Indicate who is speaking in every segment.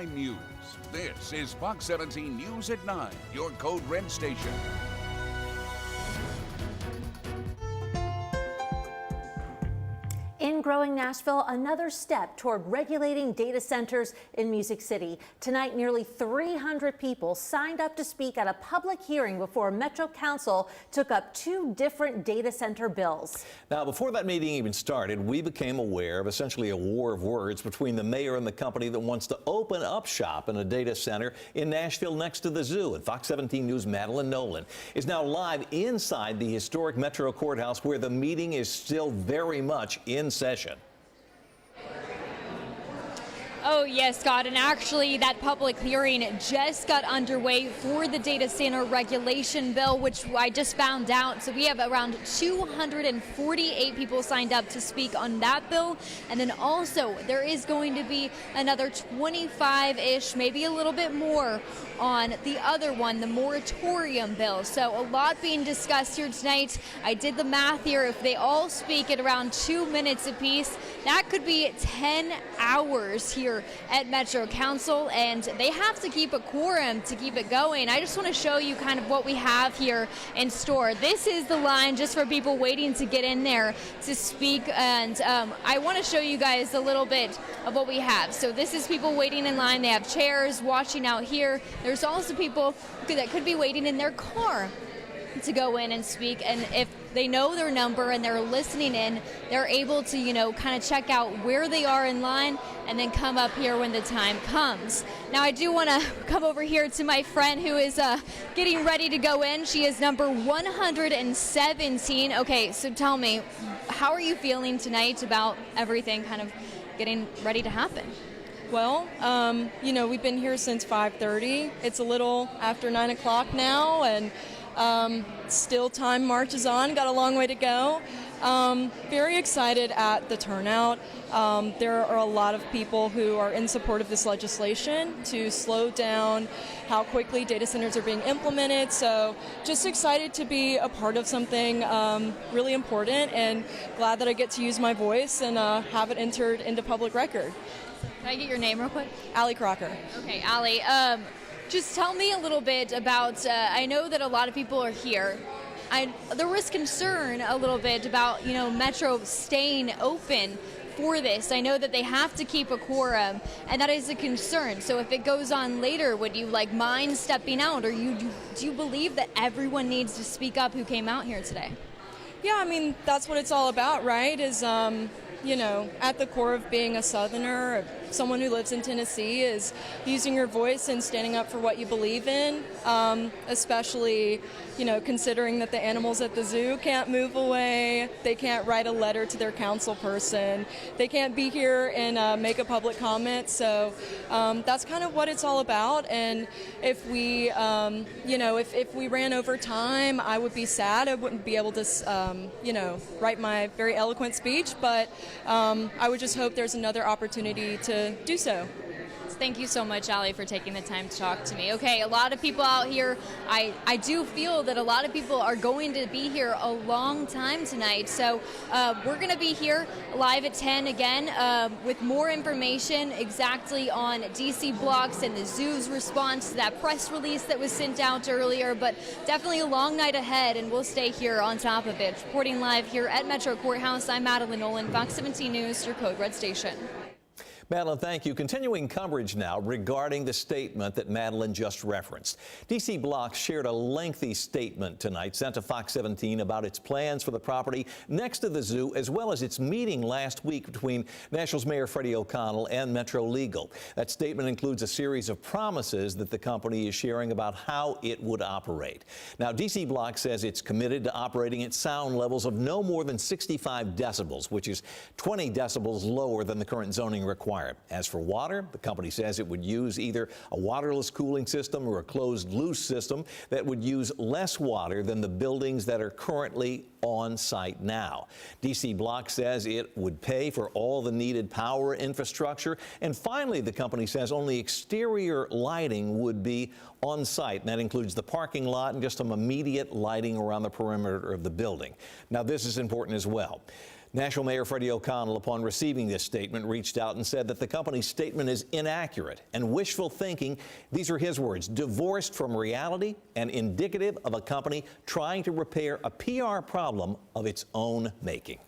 Speaker 1: 9 News. This is Fox 17 News at 9, your Code Red station.
Speaker 2: In growing Nashville, another step toward regulating data centers in Music City. Tonight, nearly 300 people signed up to speak at a public hearing before Metro Council took up 2 different data center bills.
Speaker 3: Now, before that meeting even started, we became aware of essentially a war of words between the mayor and the company that wants to open up shop in a data center in Nashville next to the zoo. And Fox 17 News' Madeline Nolan is now live inside the historic Metro Courthouse, where the meeting is still very much in session.
Speaker 4: Oh, yes, Scott, and actually that public hearing just got underway for the data center regulation bill, which I just found out. So we have around 248 people signed up to speak on that bill. And then also there is going to be another 25-ish, maybe a little bit more on the other one, the moratorium bill. So a lot being discussed here tonight. I did the math here. If they all speak at around 2 minutes apiece, that could be 10 hours here at Metro Council, and they have to keep a quorum to keep it going. I just want to show you kind of what we have here in store. This is the line just for people waiting to get in there to speak, and I want to show you guys a little bit of what we have. So this is people waiting in line. They have chairs watching out here. There's also people that could be waiting in their car to go in and speak, and if they know their number and they're listening in, they're able to, you know, kind of check out where they are in line and then come up here when the time comes. Now, I do want to come over here to my friend who is getting ready to go in. She is number 117. Okay, so tell me, how are you feeling tonight about everything kind of getting ready to happen?
Speaker 5: Well, you know, we've been here since 5:30. It's a little after 9 o'clock now, and still time marches on. Got a long way to go. Very excited at the turnout. There are a lot of people who are in support of this legislation to slow down how quickly data centers are being implemented. So just excited to be a part of something really important, and glad that I get to use my voice and have it entered into public record.
Speaker 4: Can I get your name real quick?
Speaker 5: Allie Crocker.
Speaker 4: Okay, Allie. Just tell me a little bit about, I know that a lot of people are here. There was concern a little bit about, you know, Metro staying open for this. I know that they have to keep a quorum, and that is a concern. So if it goes on later, would you mind stepping out, or do you believe that everyone needs to speak up who came out here today?
Speaker 5: Yeah, I mean, that's what it's all about, right? Is, you know, at the core of being a Southerner, someone who lives in Tennessee, is using your voice and standing up for what you believe in, especially, you know, considering that the animals at the zoo can't move away, they can't write a letter to their council person, they can't be here and make a public comment. So that's kind of what it's all about. And if we, you know, if we ran over time, I would be sad. I wouldn't be able to, you know, write my very eloquent speech, but I would just hope there's another opportunity to do so.
Speaker 4: Thank you so much, Allie, for taking the time to talk to me. Okay, a lot of people out here. I do feel that a lot of people are going to be here a long time tonight. So we're going to be here live at 10 again with more information exactly on DC BLOX and the zoo's response to that press release that was sent out earlier. But definitely a long night ahead, and we'll stay here on top of it. Reporting live here at Metro Courthouse, I'm Madeline Nolan, Fox 17 News, your Code Red station.
Speaker 3: Madeline, thank you. Continuing coverage now regarding the statement that Madeline just referenced. DC BLOX shared a lengthy statement tonight sent to Fox 17 about its plans for the property next to the zoo, as well as its meeting last week between Nashville's Mayor Freddie O'Connell and Metro Legal. That statement includes a series of promises that the company is sharing about how it would operate. Now, DC BLOX says it's committed to operating at sound levels of no more than 65 decibels, which is 20 decibels lower than the current zoning requirement. As for water, the company says it would use either a waterless cooling system or a closed-loop system that would use less water than the buildings that are currently on site now. DC BLOX says it would pay for all the needed power infrastructure. And finally, the company says only exterior lighting would be on site, and that includes the parking lot and just some immediate lighting around the perimeter of the building. Now, this is important as well. Nashville Mayor Freddie O'Connell, upon receiving this statement, reached out and said that the company's statement is inaccurate and wishful thinking. These are his words, divorced from reality and indicative of a company trying to repair a PR problem of its own making.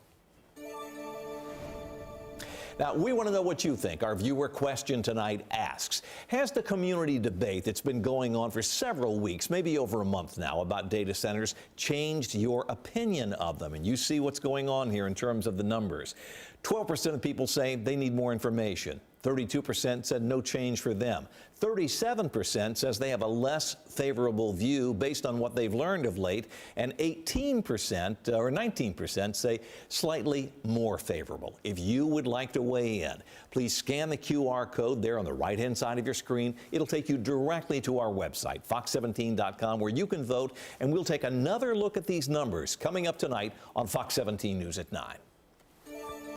Speaker 3: Now, we want to know what you think. Our viewer question tonight asks, has the community debate that's been going on for several weeks, maybe over a month now, about data centers changed your opinion of them? And you see what's going on here in terms of the numbers. 12% of people say they need more information. 32% said no change for them. 37% says they have a less favorable view based on what they've learned of late. And 18% or 19% say slightly more favorable. If you would like to weigh in, please scan the QR code there on the right-hand side of your screen. It'll take you directly to our website, fox17.com, where you can vote. And we'll take another look at these numbers coming up tonight on Fox 17 News at 9.